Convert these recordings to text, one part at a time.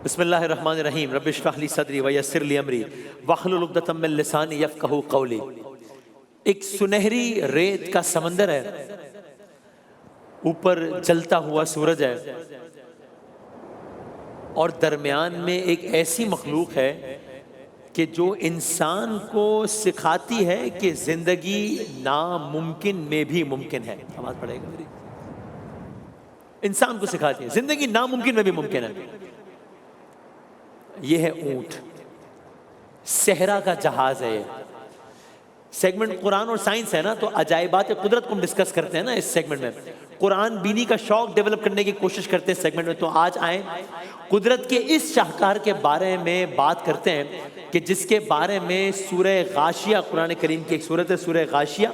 بسم اللہ الرحمن الرحیم رب اشرح لی صدری ویسر لی امری واحلل عقدۃ من لسانی یفقہوا قولی۔ ایک سنہری ریت کا سمندر ہے، اوپر جلتا ہوا سورج ہے، اور درمیان میں ایک ایسی مخلوق ہے کہ جو انسان کو سکھاتی ہے کہ زندگی ناممکن میں بھی ممکن ہے۔ آواز پڑے گا میری؟ انسان کو سکھاتی ہے زندگی ناممکن میں بھی ممکن ہے۔ یہ ہے اونٹ، صحرا کا جہاز ہے۔ یہ سیگمنٹ قرآن اور سائنس ہے نا، تو عجائبات قدرت کو ہم ڈسکس کرتے ہیں نا اس سیگمنٹ میں، قرآن بینی کا شوق ڈیولپ کرنے کی کوشش کرتے ہیں سیگمنٹ میں۔ تو آج آئیں قدرت کے اس شاہکار کے بارے میں بات کرتے ہیں کہ جس کے بارے میں سورہ غاشیہ، قرآن کریم کی ایک سورت ہے سورہ غاشیہ،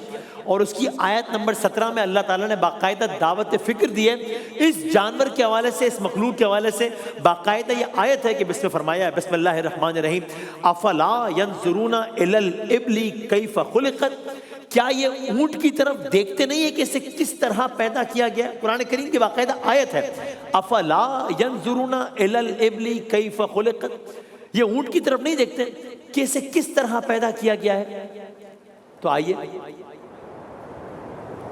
اور اس کی آیت نمبر 17 میں اللہ تعالیٰ نے باقاعدہ دعوت فکر دی ہے اس جانور کے حوالے سے، اس مخلوق کے حوالے سے۔ باقاعدہ یہ آیت ہے کہ بسم فرمایا ہے، بسم اللہ الرحمن الرحیم، افلا ینظرون الی الابل کیف خلقت، کیا یہ اونٹ کی طرف دیکھتے نہیں ہے کہ اسے کس طرح پیدا کیا گیا؟ قرآن کریم کی باقاعدہ آیت ہے، افلا ینظرون الی الابل کیف خلقت، یہ اونٹ کی طرف نہیں دیکھتے کہ اسے کس طرح پیدا کیا گیا ہے؟ تو آئیے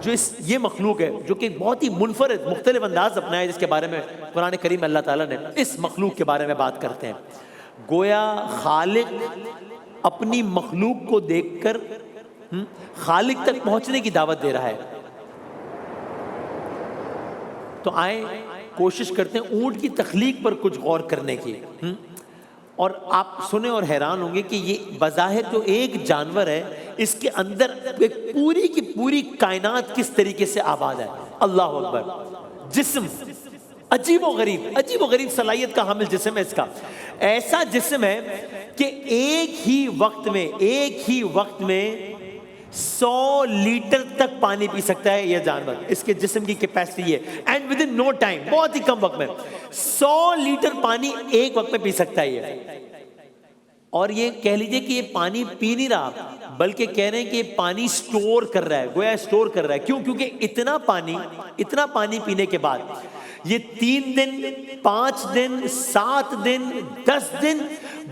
جو یہ مخلوق ہے جو کہ بہت ہی منفرد مختلف انداز اپنا ہے، جس کے بارے میں قرآن کریم اللہ تعالیٰ نے اس مخلوق کے بارے میں بات کرتے ہیں۔ گویا خالق اپنی مخلوق کو دیکھ کر خالق تک پہنچنے کی دعوت دے رہا ہے۔ تو آئیں کوشش کرتے ہیں اونٹ کی تخلیق پر کچھ غور کرنے کی، اور آپ سنیں اور حیران ہوں گے کہ یہ بظاہر جو ایک جانور ہے، اس کے اندر ایک پوری کی پوری کائنات کس طریقے سے آباد ہے۔ اللہ اکبر! جسم عجیب و غریب صلاحیت کا حامل جسم ہے اس کا۔ ایسا جسم ہے کہ ایک ہی وقت میں 100 لیٹر تک پانی پی سکتا ہے یہ جانور، اس کے جسم کی کیپیسٹی ہے، and with in no time, بہت ہی کم وقت میں 100 لیٹر پانی ایک وقت میں پی سکتا ہے یہ۔ اور یہ کہہ لیجئے کہ یہ پانی پی نہیں رہا، بلکہ کہہ رہے ہیں کہ یہ پانی سٹور کر رہا ہے، گویا سٹور کر رہا ہے۔ کیوں؟ کیونکہ اتنا پانی پینے کے بعد یہ 3 دن 5 دن 7 دن 10 دن،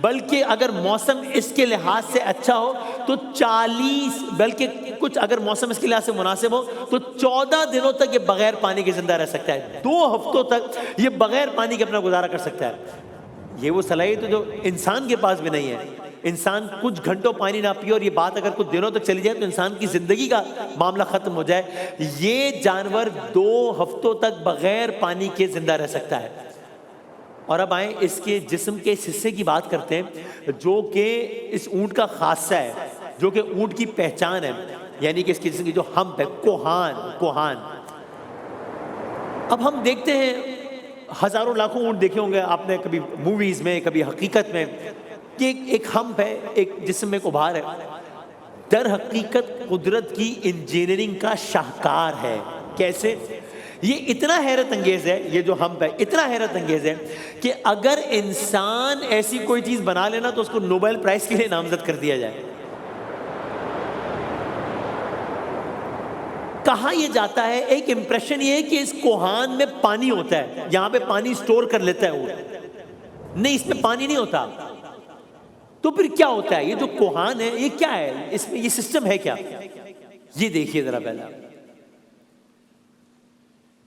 بلکہ اگر موسم اس کے لحاظ سے اچھا ہو تو 40، بلکہ کچھ اگر موسم اس کے لحاظ سے مناسب ہو تو 14 دنوں تک یہ بغیر پانی کے زندہ رہ سکتا ہے، 2 ہفتوں تک یہ بغیر پانی کے اپنا گزارا کر سکتا ہے۔ یہ وہ صلاحیت جو انسان کے پاس بھی نہیں ہے۔ انسان کچھ گھنٹوں پانی نہ پیے اور یہ بات اگر کچھ دنوں تک چلی جائے تو انسان کی زندگی کا معاملہ ختم ہو جائے۔ یہ جانور 2 ہفتوں تک بغیر پانی کے زندہ رہ سکتا ہے۔ اور اب آئیں اس کے جسم کے اس حصے کی بات کرتے ہیں جو کہ اس اونٹ کا خاصہ ہے، جو کہ اونٹ کی پہچان ہے، یعنی کہ اس کے جسم کی جو ہمپ ہے، کوہان۔ اب ہم دیکھتے ہیں ہزاروں لاکھوں اونٹ دیکھے ہوں گے آپ نے، کبھی موویز میں کبھی حقیقت میں، کہ ایک ہمپ ہے، ایک جسم میں ایک ابھار ہے۔ در حقیقت قدرت کی انجینئرنگ کا شاہکار ہے۔ کیسے؟ یہ اتنا حیرت انگیز ہے، یہ جو ہمپ ہے اتنا حیرت انگیز ہے کہ اگر انسان ایسی کوئی چیز بنا لینا تو اس کو نوبل پرائز کے لیے نامزد کر دیا جائے۔ کہا یہ جاتا ہے، ایک امپریشن یہ ہے کہ اس کوہان میں پانی ہوتا ہے، یہاں پہ پانی سٹور کر لیتا ہے وہ، نہیں اس میں پانی نہیں ہوتا۔ تو پھر کیا ہوتا ہے؟ یہ جو کوہان ہے یہ کیا ہے؟ اس میں یہ سسٹم ہے کیا؟ یہ دیکھیے ذرا پہلا۔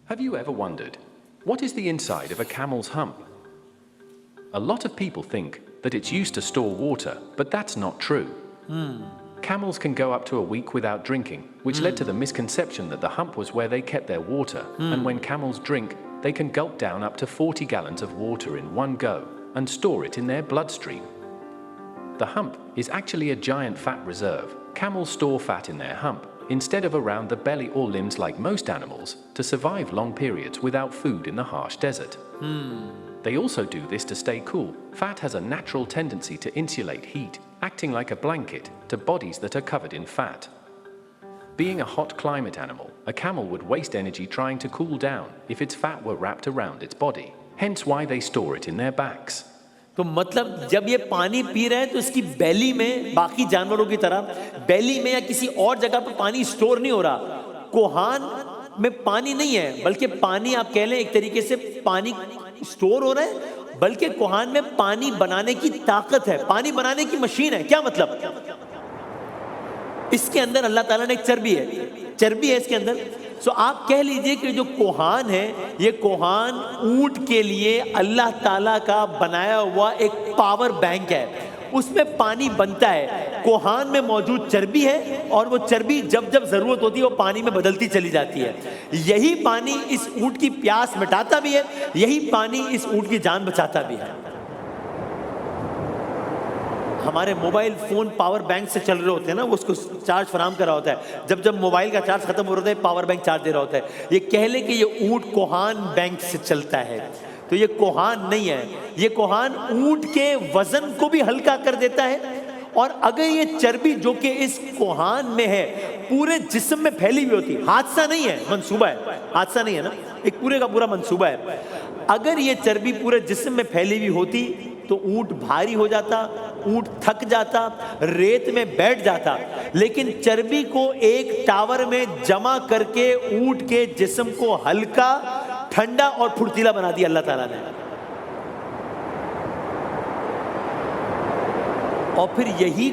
Have you ever wondered, what is the inside of a camel's hump? A lot of people think that it's used to store water, but that's not true. Camels can go up to a week without drinking, which led to the misconception that the hump was where they kept their water, and when camels drink, they can gulp down up to 40 gallons of water in one go and store it in their bloodstream. The hump is actually a giant fat reserve. Camels store fat in their hump instead of around the belly or limbs like most animals to survive long periods without food in the harsh desert. They also do this to stay cool. Fat has a natural tendency to insulate heat, acting like a blanket to bodies that are covered in fat. Being a hot climate animal, a camel would waste energy trying to cool down if its fat were wrapped around its body. Hence why they store it in their backs. تو مطلب جب یہ پانی پی رہے ہیں تو اس کی بیلی میں باقی جانوروں کی طرح بیلی میں یا کسی اور جگہ پر پانی سٹور نہیں ہو رہا، کوہان میں پانی نہیں ہے، بلکہ پانی آپ کہہ لیں ایک طریقے سے پانی اسٹور ہو رہا ہے بلکہ کوہان میں پانی بنانے کی طاقت ہے, پانی بنانے کی مشین ہے. کیا مطلب؟ اس کے اندر اللہ تعالیٰ نے ایک چربی ہے اس کے اندر. سو آپ کہہ لیجئے کہ جو کوہان ہے, یہ کوہان اونٹ کے لیے اللہ تعالیٰ کا بنایا ہوا ایک پاور بینک ہے. اس میں پانی بنتا ہے, کوہان میں موجود چربی ہے, اور وہ چربی جب جب ضرورت ہوتی ہے وہ پانی میں بدلتی چلی جاتی ہے. یہی پانی اس اونٹ کی پیاس مٹاتا بھی ہے, یہی پانی اس اونٹ کی جان بچاتا بھی ہے. ہمارے موبائل فون پاور بینک سے چل رہے ہوتے ہیں نا, وہ اس کو چارج فراہم کر رہا ہوتا ہے. جب جب موبائل کا چارج ختم ہو رہا ہے پاور بینک چارج دے رہا ہوتا ہے. یہ کہہ لیں کہ یہ اونٹ کوہان بینک سے چلتا ہے, تو یہ کوہان نہیں ہے. یہ کوہان اونٹ کے وزن کو بھی ہلکا کر دیتا ہے, اور اگر یہ چربی جو کہ اس کوہان میں ہے پورے جسم میں پھیلی ہوئی ہوتی, حادثہ نہیں ہے, منصوبہ ہے, حادثہ نہیں ہے نا, ایک پورے کا پورا منصوبہ ہے. اگر یہ چربی پورے جسم میں پھیلی ہوئی ہوتی تو اونٹ بھاری ہو جاتا, اونٹ تھک جاتا, ریت میں بیٹھ جاتا. لیکن چربی کو ایک ٹاور میں جمع کر کے اونٹ کے جسم کو ہلکا, ٹھنڈا اور پھرتیلا بنا دیا اللہ تعالیٰ نے. اور پھر یہی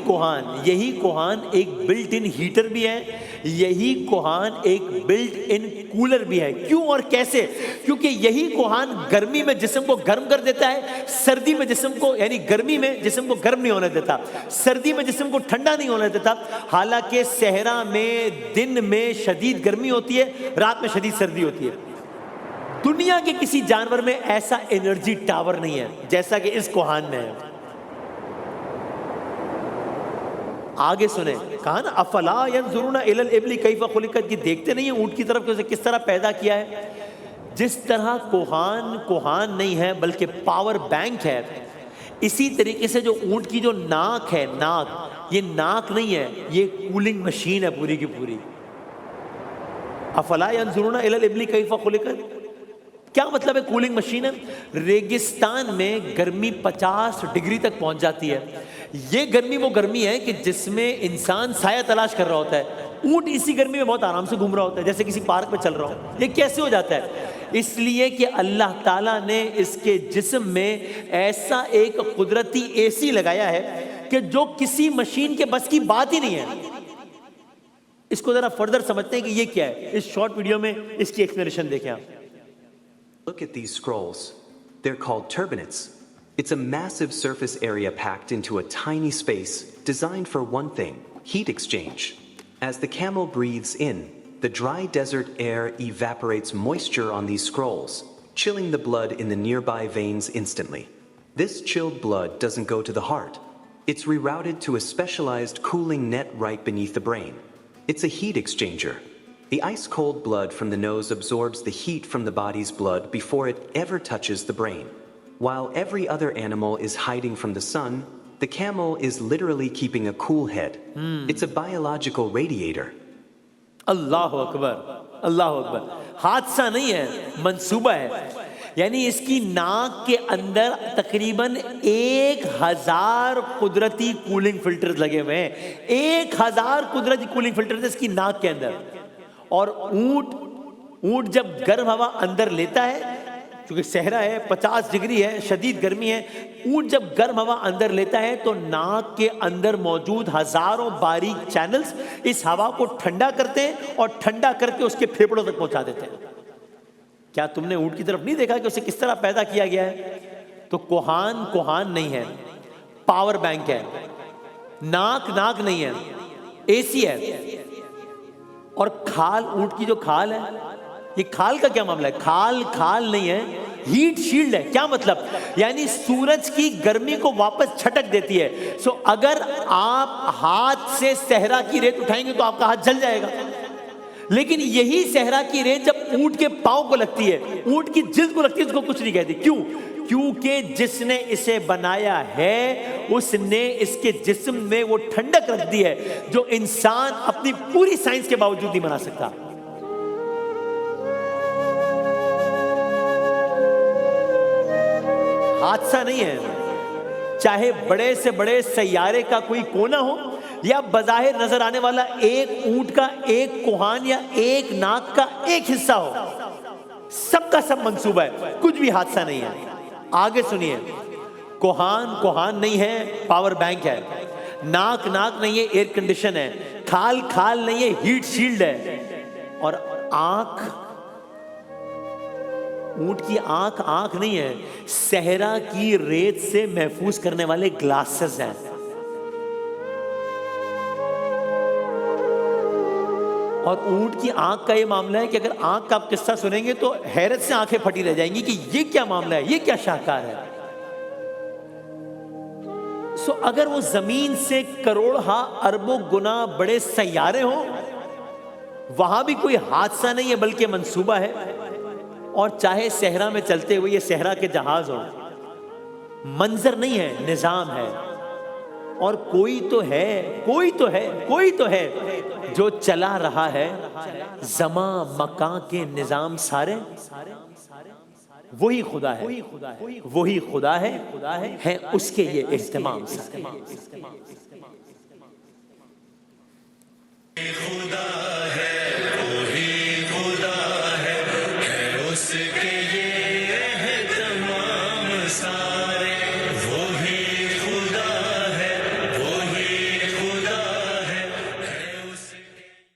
کوہان ایک بلٹ ان ہیٹر بھی ہے, یہی کوہان ایک بلٹ ان کولر بھی ہے. کیوں اور کیسے؟ کیونکہ یہی کوہان گرمی میں جسم کو گرم کر دیتا ہے, سردی میں جسم کو, یعنی گرمی میں جسم کو گرم نہیں ہونے دیتا, سردی میں جسم کو ٹھنڈا نہیں ہونے دیتا. حالانکہ صحرا میں دن میں شدید گرمی ہوتی ہے, رات میں شدید سردی ہوتی ہے. دنیا کے کسی جانور میں ایسا انرجی ٹاور نہیں ہے جیسا کہ اس کوہان میں ہے. آگے سنیں, کہا نا افلا ینظرون الی الابل کیف خلقت, کہ دیکھتے نہیں ہیں اونٹ کی طرف کہ اسے کس طرح پیدا کیا ہے. جس طرح کوہان نہیں ہے بلکہ پاور بینک ہے, اسی طریقے سے جو اونٹ کی جو ناک ہے, یہ ناک نہیں ہے, یہ کولنگ مشین ہے پوری کی پوری. افلا ینظرون الی الابل کیف خلقت, کیا مطلب ہے کولنگ مشین ہے؟ ریگستان میں گرمی 50 ڈگری تک پہنچ جاتی ہے. یہ گرمی وہ گرمی ہے کہ جس میں انسان سایہ تلاش کر رہا ہوتا ہے, اونٹ اسی گرمی میں بہت آرام سے گھوم رہا ہوتا ہے جیسے کسی پارک میں چل رہا ہو. یہ کیسے ہو جاتا ہے؟ اس لیے کہ اللہ تعالیٰ نے اس کے جسم میں ایسا ایک قدرتی اے سی لگایا ہے کہ جو کسی مشین کے بس کی بات ہی نہیں ہے. اس کو ذرا فردر سمجھتے ہیں کہ یہ کیا ہے. اس شارٹ ویڈیو میں اس کی ایکسپلینیشن دیکھیں آپ. Look at these scrolls. They're called turbinates. It's a massive surface area packed into a tiny space designed for one thing: heat exchange. As the camel breathes in, the dry desert air evaporates moisture on these scrolls, chilling the blood in the nearby veins instantly. This chilled blood doesn't go to the heart. It's rerouted to a specialized cooling net right beneath the brain. It's a heat exchanger. The ice-cold blood from the nose absorbs the heat from the body's blood before it ever touches the brain. While every other animal is hiding from the sun, the camel is literally keeping a cool head. It's a biological radiator. اللہ اکبر, اللہ اکبر. حادثہ نہیں ہے, منصوبہ ہے. یعنی اس کی ناک کے اندر تقریباً 1000 قدرتی کولنگ فلٹرز لگے ہوئے ہیں. 1000 قدرتی کولنگ فلٹرز اس کی ناک کے اندر. اور اونٹ جب گرم ہوا اندر لیتا ہے, کیونکہ صحرا ہے, 50 ڈگری ہے, شدید گرمی ہے, اونٹ جب گرم ہوا اندر لیتا ہے تو ناک کے اندر موجود ہزاروں باریک چینلز اس ہوا کو ٹھنڈا کرتے ہیں اور ٹھنڈا کر کے اس کے پھیپھڑوں تک پہنچا دیتے ہیں. کیا تم نے اونٹ کی طرف نہیں دیکھا کہ اسے کس طرح پیدا کیا گیا ہے؟ تو کوہان نہیں ہے, پاور بینک ہے. ناک نہیں ہے, اے سی ہے. اور کھال, اونٹ کی جو کھال ہے, یہ کھال کا کیا معاملہ ہے؟ کھال نہیں ہے, ہیٹ شیلڈ ہے. کیا مطلب؟ یعنی سورج کی گرمی کو واپس چھٹک دیتی ہے. سو اگر آپ ہاتھ سے صحرا کی ریت اٹھائیں گے تو آپ کا ہاتھ جل جائے گا. لیکن یہی صحرا کی ریت جب اونٹ کے پاؤں کو لگتی ہے, اونٹ کی جلد کو لگتی ہے, اس کو کچھ نہیں کہتی. کیوں؟ کیونکہ جس نے اسے بنایا ہے اس نے اس کے جسم میں وہ ٹھنڈک رکھ دی ہے جو انسان اپنی پوری سائنس کے باوجود نہیں بنا سکتا. حادثہ نہیں ہے. چاہے بڑے سے بڑے سیارے کا کوئی کونا ہو یا بظاہر نظر آنے والا ایک اونٹ کا ایک کوہان یا ایک ناک کا ایک حصہ ہو, سب کا سب منصوبہ ہے, کچھ بھی حادثہ نہیں ہے. آگے سنیے, کوہان نہیں ہے, پاور بینک ہے. ناک نہیں ہے, ایئر کنڈیشن ہے. کھال نہیں ہے, ہیٹ شیلڈ ہے. اور آنکھ, اونٹ کی آنکھ نہیں ہے, صحرا کی ریت سے محفوظ کرنے والے گلاسز ہیں. اور اونٹ کی آنکھ کا یہ معاملہ ہے کہ اگر آنکھ کا آپ قصہ سنیں گے تو حیرت سے آنکھیں پھٹی رہ جائیں گی کہ یہ کیا معاملہ ہے, یہ کیا شاہکار ہے. سو اگر وہ زمین سے کروڑہا اربوں گنا بڑے سیارے ہوں, وہاں بھی کوئی حادثہ نہیں ہے بلکہ منصوبہ ہے. اور چاہے صحرا میں چلتے ہوئے یہ صحرا کے جہاز ہوں, منظر نہیں ہے, نظام ہے. اور کوئی تو ہے جو چلا رہا ہے زمان مکان کے نظام سارے. وہی خدا ہے اس کے یہ اہتمام سارے.